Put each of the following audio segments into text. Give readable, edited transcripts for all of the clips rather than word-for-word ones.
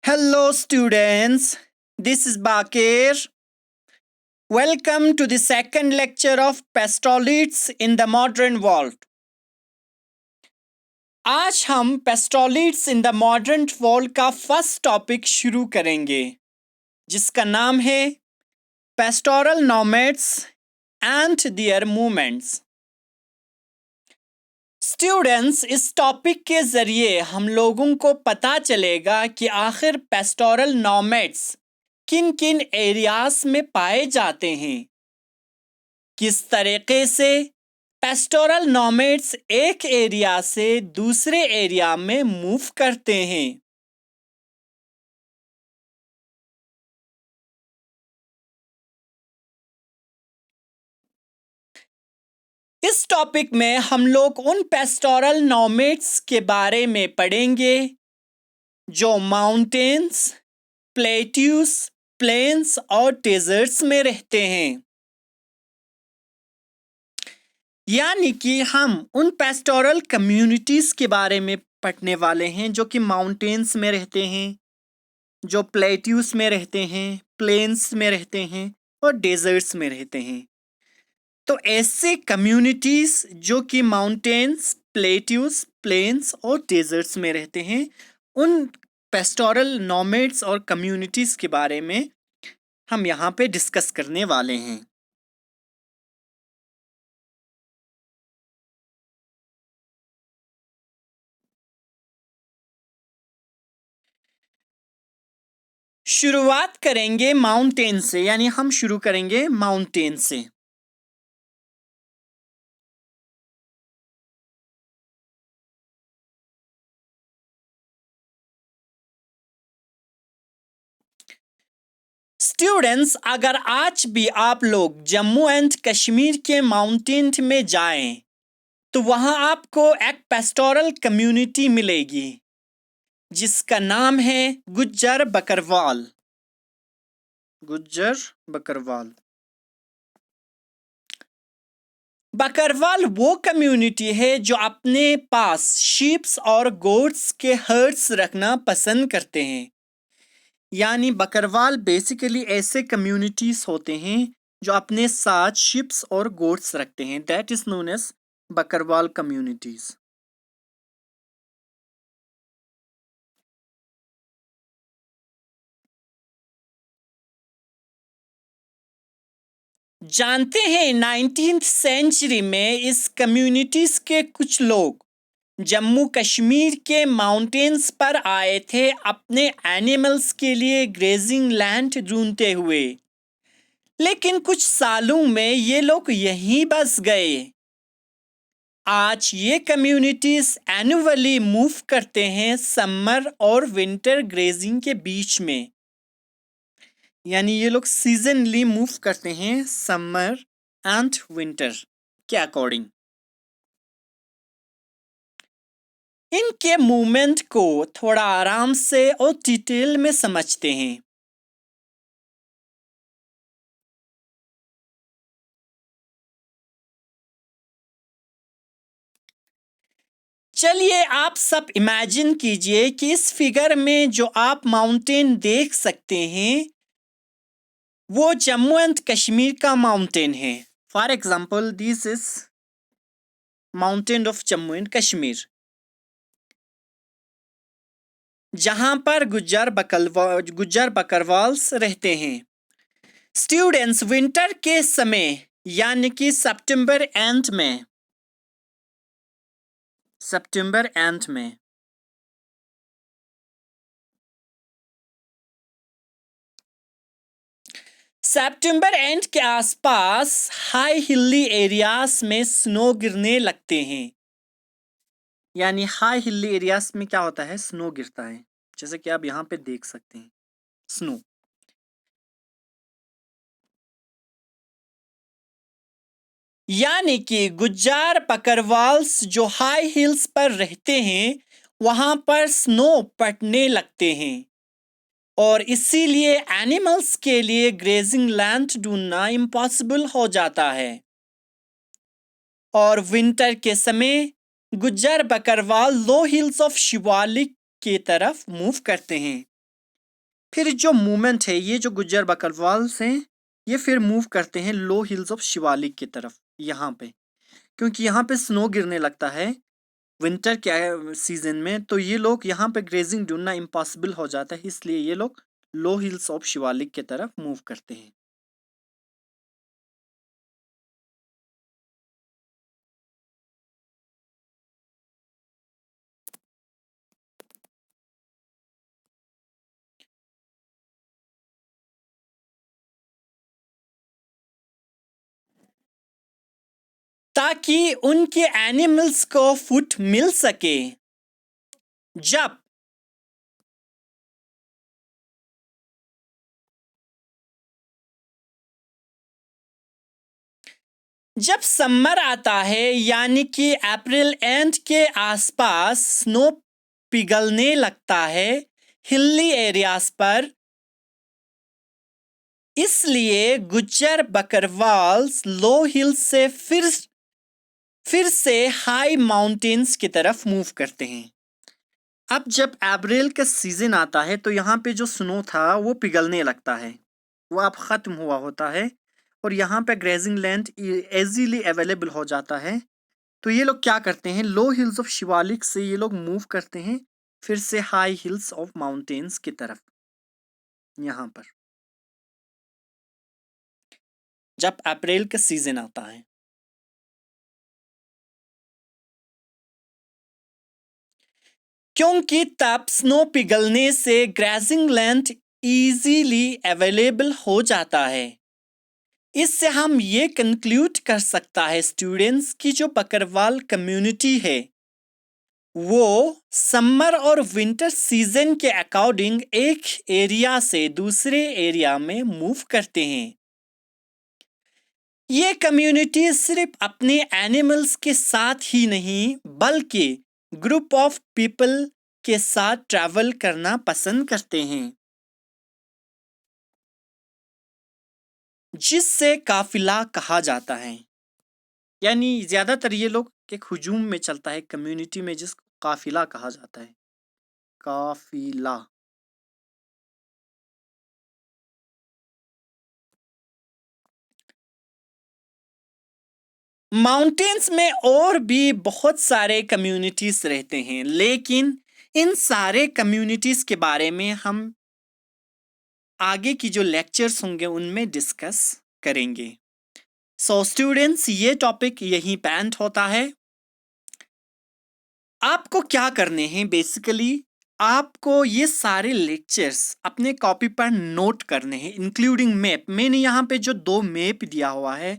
Hello, students. This is Bakir. Welcome to the second lecture of Pastoralids in the Modern World. आज हम pastoralists in the modern world का first topic शुरू करेंगे जिसका नाम है pastoral nomads and their movements. Students, इस topic के ज़रिए हम लोगों को पता चलेगा कि आखिर पेस्टोरल नोमैड्स किन किन एरियाज में पाए जाते हैं, किस तरीके से पेस्टोरल नोमैड्स एक एरिया से दूसरे एरिया में मूव करते हैं। इस टॉपिक में हम लोग उन पेस्टोरल नोमैड्स के बारे में पढ़ेंगे जो माउंटेन्स, प्लेट्यूज, प्लेन्स और डेजर्ट्स में रहते हैं। यानी कि हम उन पेस्टोरल कम्युनिटीज़ के बारे में पढ़ने वाले हैं जो कि माउंटेन्स में रहते हैं, जो प्लेट्यूज में रहते हैं, प्लेन्स में रहते हैं और डेजर्ट्स में रहते हैं। तो ऐसे कम्युनिटीज़ जो कि माउंटेन्स, प्लेट्यूज, प्लेन्स और डेजर्ट्स में रहते हैं, उन पेस्टोरल नोमैड्स और कम्युनिटीज़ के बारे में हम यहाँ पे डिस्कस करने वाले हैं। शुरुआत करेंगे माउंटेन से, यानी हम शुरू करेंगे माउंटेन से। स्टूडेंट्स, अगर आज भी आप लोग जम्मू एंड कश्मीर के माउंटेन में जाएं तो वहां आपको एक पेस्टोरल कम्युनिटी मिलेगी जिसका नाम है गुज्जर बकरवाल। गुज्जर बकरवाल बकरवाल वो कम्युनिटी है जो अपने पास शीप्स और गोट्स के हर्ड्स रखना पसंद करते हैं। यानी बकरवाल बेसिकली ऐसे कम्युनिटीज होते हैं जो अपने साथ शीप्स और गोट्स रखते हैं। That is known as Bakarwal communities. जानते हैं 19th सेंचुरी में इस कम्युनिटीज के कुछ लोग जम्मू कश्मीर के माउंटेन्स पर आए थे अपने एनिमल्स के लिए ग्रेजिंग लैंड ढूंढते हुए, लेकिन कुछ सालों में ये लोग यहीं बस गए। आज ये कम्युनिटीज एनुअली मूव करते हैं समर और विंटर ग्रेजिंग के बीच में। यानी ये लोग सीजनली मूव करते हैं समर एंड विंटर के अकॉर्डिंग। इनके मूवमेंट को थोड़ा आराम से और डिटेल में समझते हैं। चलिए आप सब इमेजिन कीजिए कि इस फिगर में जो आप माउंटेन देख सकते हैं वो जम्मू एंड कश्मीर का माउंटेन है। For example this is mountain of Jammu and Kashmir, जहां पर गुज्जर बकरवाल्स रहते हैं। स्टूडेंट्स, विंटर के समय यानी कि सितंबर एंड में सितंबर एंड के आसपास हाई हिली एरियाज में स्नो गिरने लगते हैं। यानी हाई हिली एरियाज में क्या होता है, स्नो गिरता है, जैसे कि आप यहाँ पे देख सकते हैं स्नो। यानी कि गुज्जर बकरवाल्स जो हाई हिल्स पर रहते हैं वहां पर स्नो पड़ने लगते हैं और इसीलिए एनिमल्स के लिए ग्रेजिंग लैंड ढूंढना इम्पॉसिबल हो जाता है। और विंटर के समय गुज्जर बकरवाल लो हिल्स ऑफ शिवालिक की तरफ मूव करते हैं। फिर जो मूवमेंट है, ये जो गुज्जर बकरवाल से ये फिर मूव करते हैं लो हिल्स ऑफ शिवालिक की तरफ, यहाँ पे, क्योंकि यहाँ पे स्नो गिरने लगता है विंटर के सीजन में, तो ये लोग यहाँ पे ग्रेजिंग ढूंढना इम्पॉसिबल हो जाता है, इसलिए ये लोग लो हिल्स ऑफ शिवालिक की तरफ मूव करते हैं। ताकि उनके एनिमल्स को फूड मिल सके। जब जब समर आता है, यानी कि अप्रैल एंड के आसपास, स्नो पिघलने लगता है हिली एरियाज पर, इसलिए गुज्जर बकरवाल्स लो हिल्स से फिर से हाई माउंटेन्स की तरफ मूव करते हैं। अब जब अप्रैल का सीजन आता है तो यहाँ पे जो स्नो था वो पिघलने लगता है, वो अब ख़त्म हुआ होता है और यहाँ पे ग्रेजिंग लैंड इजीली अवेलेबल हो जाता है। तो ये लोग क्या करते हैं, लो हिल्स ऑफ शिवालिक से ये लोग मूव करते हैं फिर से हाई हिल्स ऑफ माउंटेन्स की तरफ, यहाँ पर जब अप्रैल का सीजन आता है। क्योंकि तब स्नो पिघलने से ग्रेजिंग लैंड इजीली अवेलेबल हो जाता है। इससे हम ये कंक्लूड कर सकता है स्टूडेंट्स की जो बकरवाल कम्युनिटी है वो समर और विंटर सीजन के अकॉर्डिंग एक एरिया से दूसरे एरिया में मूव करते हैं। ये कम्युनिटी सिर्फ अपने एनिमल्स के साथ ही नहीं बल्कि ग्रुप ऑफ पीपल के साथ ट्रैवल करना पसंद करते हैं, जिससे काफिला कहा जाता है। यानी ज्यादातर ये लोग एक हुजूम में चलता है कम्युनिटी में, जिसको काफिला कहा जाता है। काफिला। माउंटेन्स में और भी बहुत सारे कम्युनिटीज रहते हैं, लेकिन इन सारे कम्युनिटीज के बारे में हम आगे की जो लेक्चर्स होंगे उनमें डिस्कस करेंगे। सो स्टूडेंट्स, ये टॉपिक यहीं पे एंड होता है। आपको क्या करने हैं, बेसिकली आपको ये सारे लेक्चर्स अपने कॉपी पर नोट करने हैं, इंक्लूडिंग मैप। मैंने यहाँ पे जो 2 मैप दिया हुआ है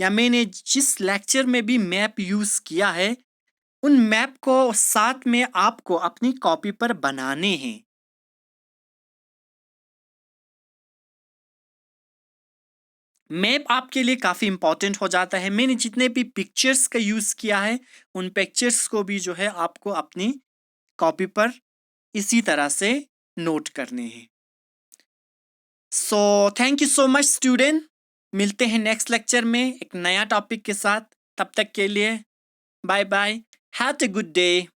या मैंने जिस लेक्चर में भी मैप यूज किया है उन मैप को साथ में आपको अपनी कॉपी पर बनाने हैं। मैप आपके लिए काफ़ी इंपॉर्टेंट हो जाता है। मैंने जितने भी पिक्चर्स का यूज़ किया है उन पिक्चर्स को भी जो है आपको अपनी कॉपी पर इसी तरह से नोट करने हैं। So thank you so much student. मिलते हैं नेक्स्ट लेक्चर में एक नया टॉपिक के साथ। तब तक के लिए bye bye. Have a good day.